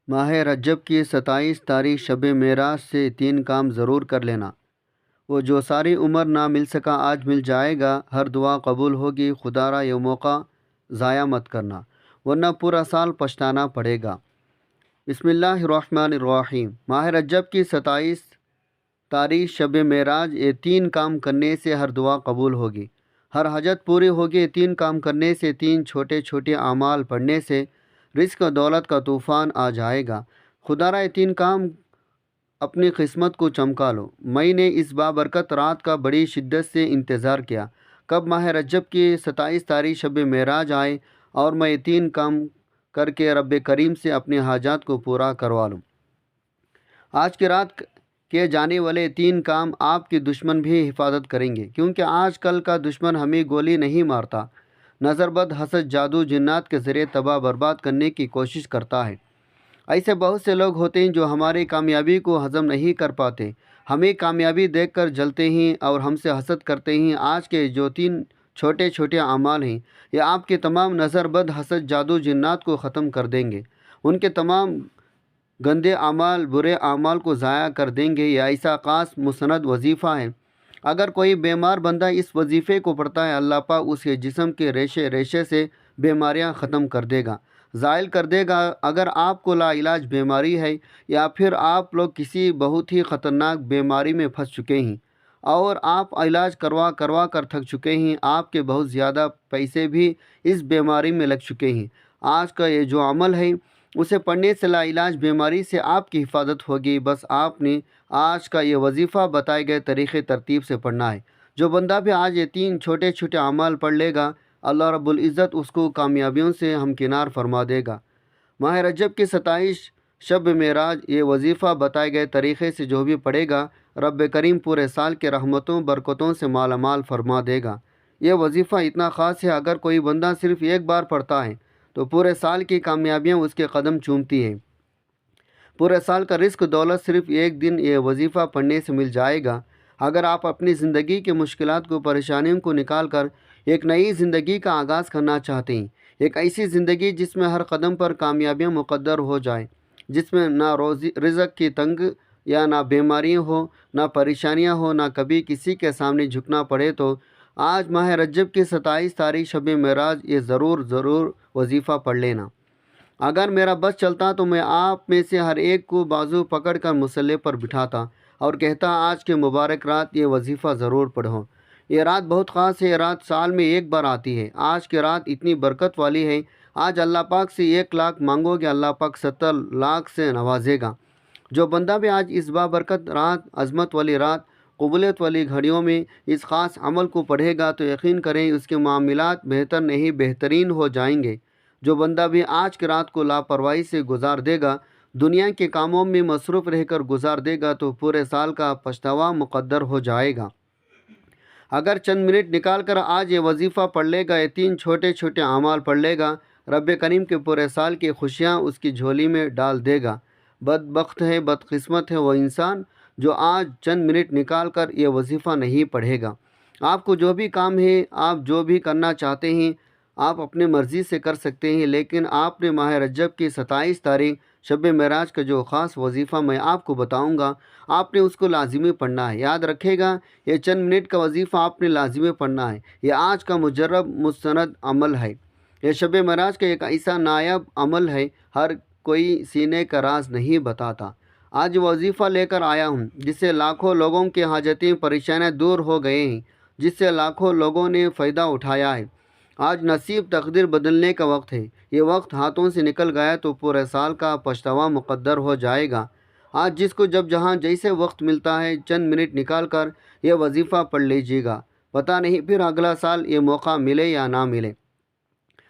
ماہ رجب کی 27 تاریخ شب معراج سے 3 کام ضرور کر لینا۔ وہ جو ساری عمر نہ مل سکا آج مل جائے گا، ہر دعا قبول ہوگی، خدا را یہ موقع ضائع مت کرنا ورنہ پورا سال پچھتانا پڑے گا۔ بسم اللہ الرحمن الرحیم۔ ماہ رجب کی 27 تاریخ شب معراج، یہ 3 کام کرنے سے ہر دعا قبول ہوگی، ہر حاجت پوری ہوگی۔ 3 کام کرنے سے، 3 چھوٹے چھوٹے اعمال پڑھنے سے رزق و دولت کا طوفان آ جائے گا۔ خدا را یہ 3 کام اپنی قسمت کو چمکا لو۔ میں نے اس بابرکت رات کا بڑی شدت سے انتظار کیا، کب ماہ رجب کی 27 تاریخ شب معراج آئے اور میں 3 کام کر کے رب کریم سے اپنے حاجات کو پورا کروا لوں۔ آج کی رات کیے جانے والے 3 کام آپ کے دشمن بھی حفاظت کریں گے، کیونکہ آج کل کا دشمن ہمیں گولی نہیں مارتا، نظر بد، حسد، جادو، جنات کے ذریعے تباہ برباد کرنے کی کوشش کرتا ہے۔ ایسے بہت سے لوگ ہوتے ہیں جو ہماری کامیابی کو ہضم نہیں کر پاتے، ہمیں کامیابی دیکھ کر جلتے ہیں اور ہم سے حسد کرتے ہیں۔ آج کے جو 3 چھوٹے چھوٹے اعمال ہیں، یہ آپ کے تمام نظر بد، حسد، جادو، جنات کو ختم کر دیں گے، ان کے تمام گندے اعمال، برے اعمال کو ضائع کر دیں گے۔ یہ ایسا خاص مسند وظیفہ ہے، اگر کوئی بیمار بندہ اس وظیفے کو پڑھتا ہے، اللہ پاک اس کے جسم کے ریشے ریشے سے بیماریاں ختم کر دے گا، زائل کر دے گا۔ اگر آپ کو لا علاج بیماری ہے یا پھر آپ لوگ کسی بہت ہی خطرناک بیماری میں پھنس چکے ہیں اور آپ علاج کروا کر تھک چکے ہیں، آپ کے بہت زیادہ پیسے بھی اس بیماری میں لگ چکے ہیں، آج کا یہ جو عمل ہے اسے پڑھنے سے لا علاج بیماری سے آپ کی حفاظت ہوگی۔ بس آپ نے آج کا یہ وظیفہ بتائے گئے طریقے ترتیب سے پڑھنا ہے۔ جو بندہ بھی آج یہ 3 چھوٹے چھوٹے اعمال پڑھ لے گا، اللہ رب العزت اس کو کامیابیوں سے ہمکنار فرما دے گا۔ ماہ رجب کی 27 شب معراج، یہ وظیفہ بتائے گئے طریقے سے جو بھی پڑھے گا، رب کریم پورے سال کے رحمتوں برکتوں سے مالا مال فرما دے گا۔ یہ وظیفہ اتنا خاص ہے، اگر کوئی بندہ صرف ایک بار پڑھتا ہے تو پورے سال کی کامیابیاں اس کے قدم چومتی ہیں۔ پورے سال کا رزق دولت صرف ایک دن یہ وظیفہ پڑھنے سے مل جائے گا۔ اگر آپ اپنی زندگی کے مشکلات کو، پریشانیوں کو نکال کر ایک نئی زندگی کا آغاز کرنا چاہتے ہیں، ایک ایسی زندگی جس میں ہر قدم پر کامیابیاں مقدر ہو جائیں، جس میں نہ رزق کی تنگ یا نہ بیماریاں ہو، نہ پریشانیاں ہو، نہ کبھی کسی کے سامنے جھکنا پڑے، تو آج ماہ رجب کی 27 تاریخ شب معراج یہ ضرور وظیفہ پڑھ لینا۔ اگر میرا بس چلتا تو میں آپ میں سے ہر ایک کو بازو پکڑ کر مصلی پر بٹھاتا اور کہتا، آج کے مبارک رات یہ وظیفہ ضرور پڑھو۔ یہ رات بہت خاص ہے، یہ رات سال میں ایک بار آتی ہے۔ آج کی رات اتنی برکت والی ہے، آج اللہ پاک سے 1 لاکھ مانگو گے، اللہ پاک 70 لاکھ سے نوازے گا۔ جو بندہ بھی آج اس بابرکت رات، عظمت والی رات، قبولیت والی گھڑیوں میں اس خاص عمل کو پڑھے گا تو یقین کریں اس کے معاملات بہتر نہیں بہترین ہو جائیں گے۔ جو بندہ بھی آج کی رات کو لاپرواہی سے گزار دے گا، دنیا کے کاموں میں مصروف رہ کر گزار دے گا، تو پورے سال کا پچھتاوا مقدر ہو جائے گا۔ اگر چند منٹ نکال کر آج یہ وظیفہ پڑھ لے گا، یہ 3 چھوٹے چھوٹے اعمال پڑھ لے گا، رب کریم کے پورے سال کی خوشیاں اس کی جھولی میں ڈال دے گا۔ بدبخت ہے، بدقسمت ہے وہ انسان جو آج چند منٹ نکال کر یہ وظیفہ نہیں پڑھے گا۔ آپ کو جو بھی کام ہے، آپ جو بھی کرنا چاہتے ہیں، آپ اپنے مرضی سے کر سکتے ہیں، لیکن آپ نے ماہ رجب کی 27 تاریخ شب معراج کا جو خاص وظیفہ میں آپ کو بتاؤں گا، آپ نے اس کو لازمی پڑھنا ہے۔ یاد رکھے گا، یہ چند منٹ کا وظیفہ آپ نے لازمی پڑھنا ہے۔ یہ آج کا مجرب مستند عمل ہے۔ یہ شب معراج کا ایک ایسا نایاب عمل ہے، ہر کوئی سینے کا راز نہیں بتاتا۔ آج وظیفہ لے کر آیا ہوں، جس سے لاکھوں لوگوں کے حاجتیں، پریشانیاں دور ہو گئے ہیں، جس سے لاکھوں لوگوں نے فائدہ اٹھایا ہے۔ آج نصیب تقدیر بدلنے کا وقت ہے۔ یہ وقت ہاتھوں سے نکل گیا تو پورے سال کا پچھتاوا مقدر ہو جائے گا۔ آج جس کو جب جہاں جیسے وقت ملتا ہے، چند منٹ نکال کر یہ وظیفہ پڑھ لیجیے گا، پتہ نہیں پھر اگلا سال یہ موقع ملے یا نہ ملے۔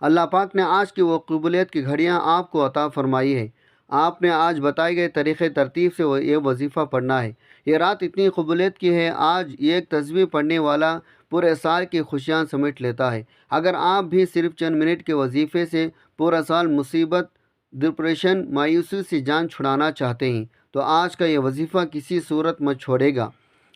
اللہ پاک نے آج کی وہ قبولیت کی گھڑیاں آپ کو عطا فرمائی ہے۔ آپ نے آج بتائے گئے طریقے ترتیب سے یہ وظیفہ پڑھنا ہے۔ یہ رات اتنی قبولیت کی ہے، آج ایک تسبیح پڑھنے والا پورے سال کی خوشیاں سمیٹ لیتا ہے۔ اگر آپ بھی صرف چند منٹ کے وظیفے سے پورا سال مصیبت، ڈپریشن، مایوسی سے جان چھڑانا چاہتے ہیں تو آج کا یہ وظیفہ کسی صورت مت چھوڑے گا۔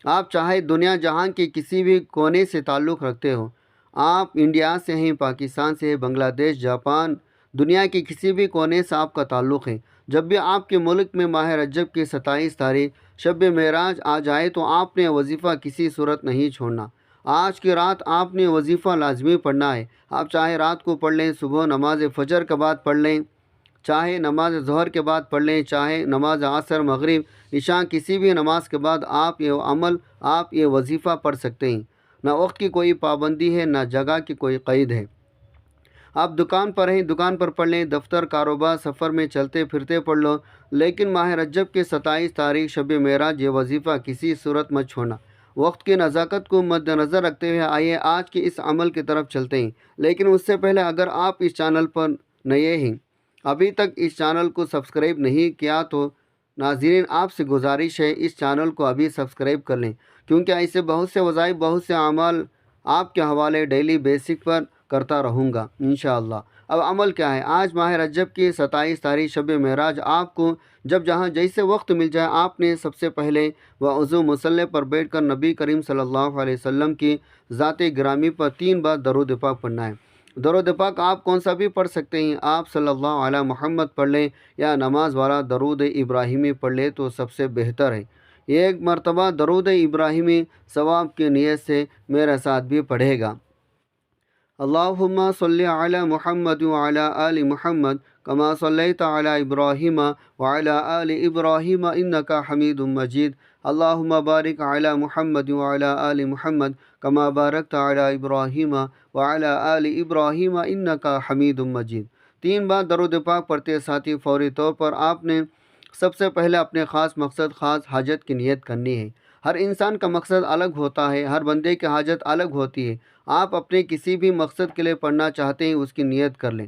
آپ چاہے دنیا جہاں کے کسی بھی کونے سے تعلق رکھتے ہو، آپ انڈیا سے ہیں، پاکستان سے ہیں، بنگلہ دیش، جاپان، دنیا کے کسی بھی کونے سے آپ کا تعلق ہے، جب بھی آپ کے ملک میں ماہ رجب کی 27 تاریخ شب معراج آ جائے تو آپ نے وظیفہ کسی صورت نہیں چھوڑنا۔ آج کی رات آپ نے وظیفہ لازمی پڑھنا ہے۔ آپ چاہے رات کو پڑھ لیں، صبح نماز فجر کے بعد پڑھ لیں، چاہے نماز ظہر کے بعد پڑھ لیں، چاہے نماز عصر مغرب عشاء کسی بھی نماز کے بعد آپ یہ وظیفہ پڑھ سکتے ہیں۔ نہ وقت کی کوئی پابندی ہے، نہ جگہ کی کوئی قید ہے۔ آپ دکان پر ہیں، دکان پر پڑھ لیں، دفتر کاروبار سفر میں چلتے پھرتے پڑھ لو، لیکن ماہ رجب کے 27 تاریخ شب معراج یہ وظیفہ کسی صورت مت چھوڑنا۔ وقت کی نزاکت کو مد نظر رکھتے ہوئے آئیے آج کے اس عمل کی طرف چلتے ہیں، لیکن اس سے پہلے اگر آپ اس چینل پر نئے ہیں، ابھی تک اس چینل کو سبسکرائب نہیں کیا تو ناظرین آپ سے گزارش ہے اس چینل کو ابھی سبسکرائب کر لیں، کیونکہ ایسے بہت سے وظائف، بہت سے اعمال آپ کے حوالے ڈیلی بیسک پر کرتا رہوں گا انشاءاللہ۔ اب عمل کیا ہے؟ آج ماہ رجب کی 27 تاریخ شب معراج آپ کو جب جہاں جیسے وقت مل جائے، آپ نے سب سے پہلے وضو مصلی پر بیٹھ کر نبی کریم صلی اللہ علیہ وسلم کی ذات گرامی پر 3 بار درود پاک پڑھنا ہے۔ درود پاک آپ کون سا بھی پڑھ سکتے ہیں، آپ صلی اللہ علیہ محمد پڑھ لیں یا نماز والا درود ابراہیمی پڑھ لیں تو سب سے بہتر ہے۔ ایک مرتبہ درود ابراہیمی ثواب کی نیت سے میرے ساتھ بھی پڑھے گا۔ اللہم صلی علی محمد وعلی آل محمد کما صلیت علی ابراہیم وعلی آل ابراہیم انکا حمید مجید۔ اللہم بارک علی محمد وعلی آل محمد کما بارکت علی ابراہیم وعلی آل ابراہیم انکا حمید مجید۔ 3 بار درود پاک پڑھتے ساتھی فوری طور پر آپ نے سب سے پہلے اپنے خاص مقصد، خاص حاجت کی نیت کرنی ہے۔ ہر انسان کا مقصد الگ ہوتا ہے، ہر بندے کی حاجت الگ ہوتی ہے۔ آپ اپنے کسی بھی مقصد کے لیے پڑھنا چاہتے ہیں اس کی نیت کر لیں۔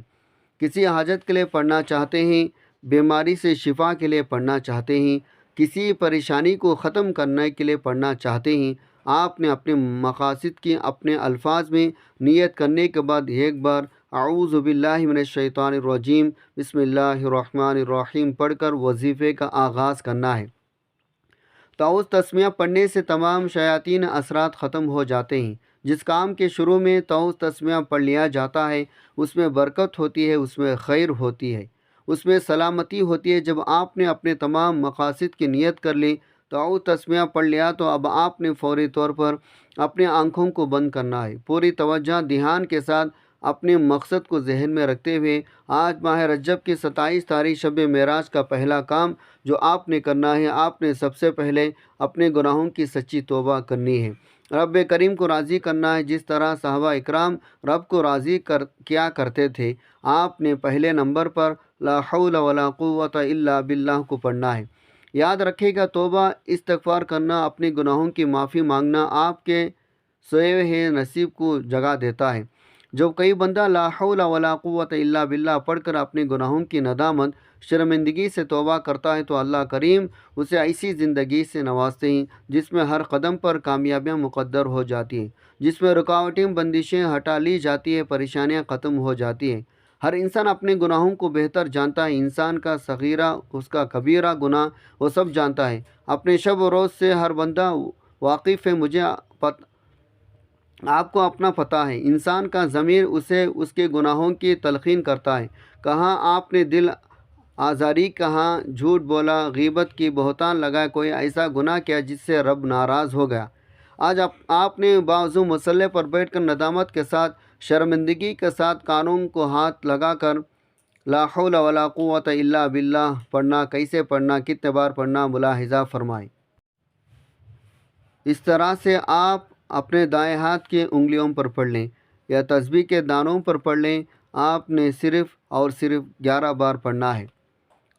کسی حاجت کے لیے پڑھنا چاہتے ہیں، بیماری سے شفا کے لیے پڑھنا چاہتے ہیں، کسی پریشانی کو ختم کرنے کے لیے پڑھنا چاہتے ہیں، آپ نے اپنے مقاصد کی اپنے الفاظ میں نیت کرنے کے بعد ایک بار اعوذ باللہ من الشیطان الرجیم بسم اللہ الرحمن الرحیم پڑھ کر وظیفے کا آغاز کرنا ہے۔ تعوذ تسمیہ پڑھنے سے تمام شیاطین اثرات ختم ہو جاتے ہیں۔ جس کام کے شروع میں تعوذ تسمیہ پڑھ لیا جاتا ہے اس میں برکت ہوتی ہے، اس میں خیر ہوتی ہے، اس میں سلامتی ہوتی ہے۔ جب آپ نے اپنے تمام مقاصد کی نیت کر لی، تعوذ تسمیہ پڑھ لیا، تو اب آپ نے فوری طور پر اپنے آنکھوں کو بند کرنا ہے۔ پوری توجہ دھیان کے ساتھ اپنے مقصد کو ذہن میں رکھتے ہوئے آج ماہ رجب کی 27 تاریخ شب معراج کا پہلا کام جو آپ نے کرنا ہے، آپ نے سب سے پہلے اپنے گناہوں کی سچی توبہ کرنی ہے، رب کریم کو راضی کرنا ہے۔ جس طرح صحابہ اکرام رب کو راضی کیا کرتے تھے، آپ نے پہلے نمبر پر لا حول ولا قوت الا باللہ کو پڑھنا ہے۔ یاد رکھے گا توبہ استغفار کرنا، اپنے گناہوں کی معافی مانگنا آپ کے سوئے ہوئے نصیب کو جگا دیتا ہے۔ جب کئی بندہ لا حول ولا قوت الا باللہ پڑھ کر اپنے گناہوں کی ندامت، شرمندگی سے توبہ کرتا ہے تو اللہ کریم اسے ایسی زندگی سے نوازتے ہیں جس میں ہر قدم پر کامیابیاں مقدر ہو جاتی ہیں، جس میں رکاوٹیں بندشیں ہٹا لی جاتی ہیں، پریشانیاں ختم ہو جاتی ہیں۔ ہر انسان اپنے گناہوں کو بہتر جانتا ہے، انسان کا صغیرہ اس کا کبیرہ گناہ وہ سب جانتا ہے۔ اپنے شب و روز سے ہر بندہ واقف ہے، مجھے آپ کو اپنا پتہ ہے۔ انسان کا ضمیر اسے اس کے گناہوں کی تلقین کرتا ہے، کہاں آپ نے دل آزاری، کہاں جھوٹ بولا، غیبت کی، بہتان لگایا، کوئی ایسا گناہ کیا جس سے رب ناراض ہو گیا۔ آج آپ نے باوضو مصلی پر بیٹھ کر ندامت کے ساتھ، شرمندگی کے ساتھ قانون کو ہاتھ لگا کر لا حول ولا قوت الا باللہ پڑھنا، کیسے پڑھنا، کتنے بار پڑھنا، ملاحظہ فرمائیں۔ اس طرح سے آپ اپنے دائیں ہاتھ کی انگلیوں پر پڑھ لیں یا تسبیح کے دانوں پر پڑھ لیں۔ آپ نے صرف اور صرف 11 بار پڑھنا ہے۔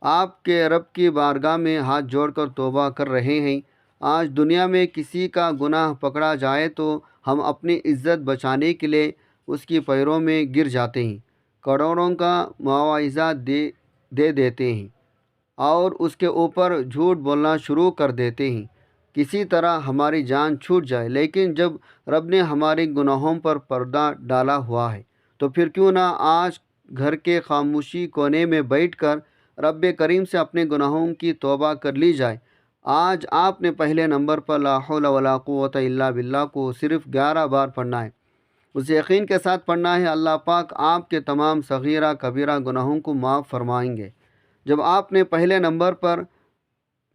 آپ کے رب کی بارگاہ میں ہاتھ جوڑ کر توبہ کر رہے ہیں۔ آج دنیا میں کسی کا گناہ پکڑا جائے تو ہم اپنی عزت بچانے کے لیے اس کی پیروں میں گر جاتے ہیں، کروڑوں کا معاوضہ دے دیتے ہیں اور اس کے اوپر جھوٹ بولنا شروع کر دیتے ہیں، کسی طرح ہماری جان چھوٹ جائے۔ لیکن جب رب نے ہمارے گناہوں پر پردہ ڈالا ہوا ہے تو پھر کیوں نہ آج گھر کے خاموشی کونے میں بیٹھ کر رب کریم سے اپنے گناہوں کی توبہ کر لی جائے۔ آج آپ نے پہلے نمبر پر لا حول ولا قوت الا باللہ کو صرف 11 بار پڑھنا ہے۔ اس یقین کے ساتھ پڑھنا ہے اللہ پاک آپ کے تمام صغیرہ کبیرہ گناہوں کو معاف فرمائیں گے۔ جب آپ نے پہلے نمبر پر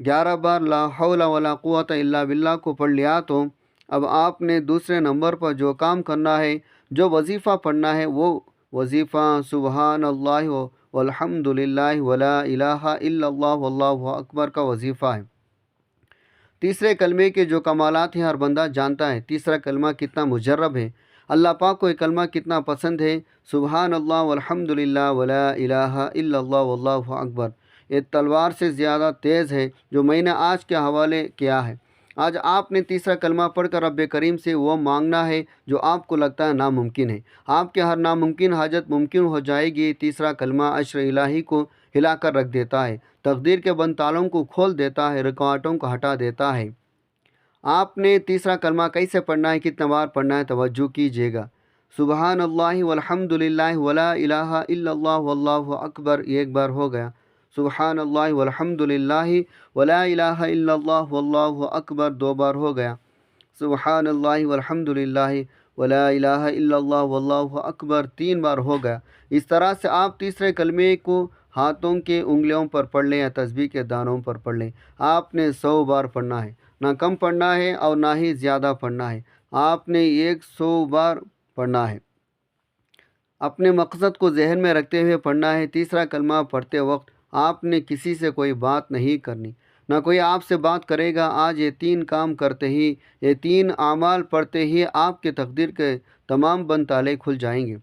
11 بار لا حول ولا قوت الا باللہ کو پڑھ لیا تو اب آپ نے دوسرے نمبر پر جو کام کرنا ہے، جو وظیفہ پڑھنا ہے، وہ وظیفہ سبحان اللہ والحمد للہ ولا الہ الا اللہ واللہ اکبر کا وظیفہ ہے۔ تیسرے کلمے کے جو کمالات ہیں ہر بندہ جانتا ہے۔ تیسرا کلمہ کتنا مجرب ہے، اللہ پاک کو یہ کلمہ کتنا پسند ہے، سبحان اللہ والحمد للہ ولا الہ الا اللہ واللہ اکبر۔ یہ تلوار سے زیادہ تیز ہے جو میں نے آج کے حوالے کیا ہے۔ آج آپ نے تیسرا کلمہ پڑھ کر رب کریم سے وہ مانگنا ہے جو آپ کو لگتا ہے ناممکن ہے۔ آپ کے ہر ناممکن حاجت ممکن ہو جائے گی۔ تیسرا کلمہ عشر الہی کو ہلا کر رکھ دیتا ہے، تقدیر کے بند تالوں کو کھول دیتا ہے، رکاوٹوں کو ہٹا دیتا ہے۔ آپ نے تیسرا کلمہ کیسے پڑھنا ہے، کتنا بار پڑھنا ہے، توجہ کیجیے گا۔ سبحان اللہ والحمد للہ ولا الہ الا اللہ واللہ اکبر ایک بار ہو گیا، سبحان اللہ والحمد للہ ولا الہ الا اللہ واللہ اکبر دو بار ہو گیا، سبحان اللہ والحمد للہ ولا الہ الا اللہ واللہ اکبر تین بار ہو گیا۔ اس طرح سے آپ تیسرے کلمے کو ہاتھوں کے انگلیوں پر پڑھ لیں یا تسبیح کے دانوں پر پڑھ لیں۔ آپ نے 100 بار پڑھنا ہے، نہ کم پڑھنا ہے اور نہ ہی زیادہ پڑھنا ہے، آپ نے 100 بار پڑھنا ہے۔ اپنے مقصد کو ذہن میں رکھتے ہوئے پڑھنا ہے۔ تیسرا کلمہ پڑھتے وقت آپ نے کسی سے کوئی بات نہیں کرنی، نہ کوئی آپ سے بات کرے گا۔ آج یہ 3 کام کرتے ہی، یہ 3 اعمال پڑھتے ہی آپ کے تقدیر کے تمام بند تالے کھل جائیں گے،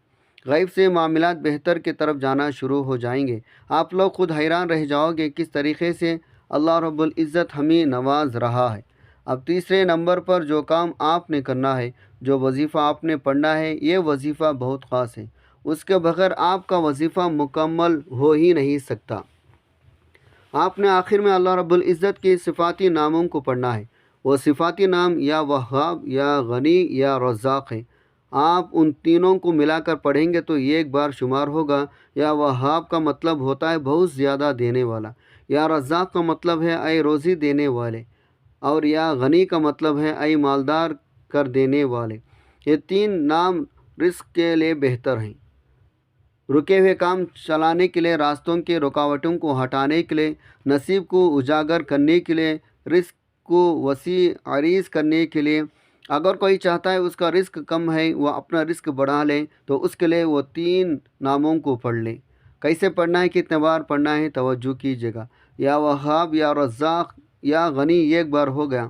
غیب سے معاملات بہتر کی طرف جانا شروع ہو جائیں گے۔ آپ لوگ خود حیران رہ جاؤ گے کس طریقے سے اللہ رب العزت ہمیں نواز رہا ہے۔ اب تیسرے نمبر پر جو کام آپ نے کرنا ہے، جو وظیفہ آپ نے پڑھنا ہے، یہ وظیفہ بہت خاص ہے، اس کے بغیر آپ کا وظیفہ مکمل ہو ہی نہیں سکتا۔ آپ نے آخر میں اللہ رب العزت کے صفاتی ناموں کو پڑھنا ہے۔ وہ صفاتی نام یا وہاب یا غنی یا رزاق ہیں۔ آپ ان تینوں کو ملا کر پڑھیں گے تو ایک بار شمار ہوگا۔ یا وہاب کا مطلب ہوتا ہے بہت زیادہ دینے والا، یا رزاق کا مطلب ہے اے روزی دینے والے، اور یا غنی کا مطلب ہے اے مالدار کر دینے والے۔ یہ 3 نام رزق کے لیے بہتر ہیں، رکے ہوئے کام چلانے کے لیے، راستوں کے رکاوٹوں کو ہٹانے کے لیے، نصیب کو اجاگر کرنے کے لیے، رزق کو وسیع عریض کرنے کے لیے۔ اگر کوئی چاہتا ہے اس کا رزق کم ہے، وہ اپنا رزق بڑھا لے، تو اس کے لیے وہ 3 ناموں کو پڑھ لے۔ کیسے پڑھنا ہے، کتنے بار پڑھنا ہے، توجہ کیجیے گا۔ یا وہاب یا رزاق یا غنی ایک بار ہو گیا،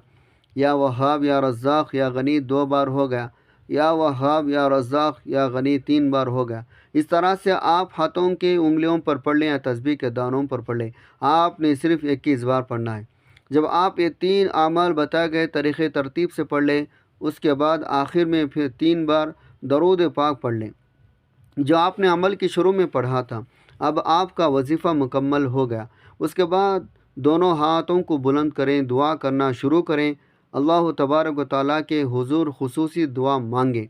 یا وہاب یا رزاق یا غنی 2 بار ہو گیا، یا وہاب یا رزاق یا غنی 3 بار ہو گیا۔ اس طرح سے آپ ہاتھوں کے انگلیوں پر پڑھ لیں یا تسبیح کے دانوں پر پڑھ لیں۔ آپ نے صرف 21 بار پڑھنا ہے۔ جب آپ یہ 3 اعمال بتائے گئے طریقے ترتیب سے پڑھ لیں، اس کے بعد آخر میں پھر 3 بار درود پاک پڑھ لیں جو آپ نے عمل کی شروع میں پڑھا تھا۔ اب آپ کا وظیفہ مکمل ہو گیا۔ اس کے بعد دونوں ہاتھوں کو بلند کریں، دعا کرنا شروع کریں، اللہ تبارک و تعالیٰ کے حضور خصوصی دعا مانگیں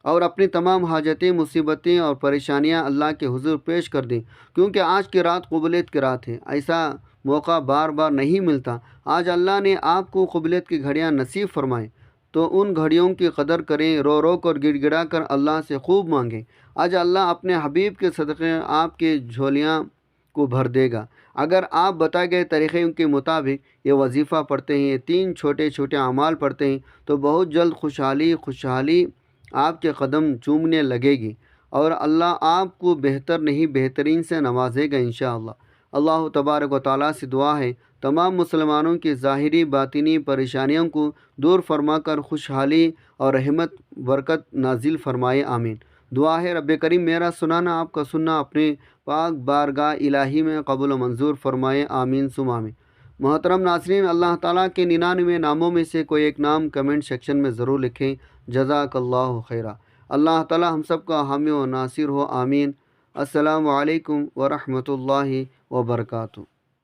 اور اپنی تمام حاجتیں، مصیبتیں اور پریشانیاں اللہ کے حضور پیش کر دیں، کیونکہ آج کی رات قبولیت کی رات ہے۔ ایسا موقع بار بار نہیں ملتا۔ آج اللہ نے آپ کو قبولیت کی گھڑیاں نصیب فرمائیں، تو ان گھڑیوں کی قدر کریں، رو رو کر گڑ گڑا کر اللہ سے خوب مانگیں۔ آج اللہ اپنے حبیب کے صدقے آپ کے جھولیاں کو بھر دے گا۔ اگر آپ بتائے گئے طریقے کے مطابق یہ وظیفہ پڑھتے ہیں، یہ 3 چھوٹے چھوٹے اعمال پڑھتے ہیں، تو بہت جلد خوشحالی آپ کے قدم چومنے لگے گی اور اللہ آپ کو بہتر نہیں بہترین سے نوازے گا انشاءاللہ۔ اللہ تبارک و تعالیٰ سے دعا ہے تمام مسلمانوں کی ظاہری باطنی پریشانیوں کو دور فرما کر خوشحالی اور رحمت برکت نازل فرمائے، آمین۔ دعا ہے رب کریم میرا سنانا، آپ کا سننا اپنے پاک بارگاہ الہی میں قبول و منظور فرمائے، آمین ثم آمین۔ محترم ناظرین، اللہ تعالیٰ کے 99 ناموں میں سے کوئی ایک نام کمنٹ سیکشن میں ضرور لکھیں۔ جزاک اللہ خیرہ۔ اللہ تعالیٰ ہم سب کا حامی و ناصر ہو، آمین۔ السلام علیکم ورحمۃ اللہ وبرکاتہ۔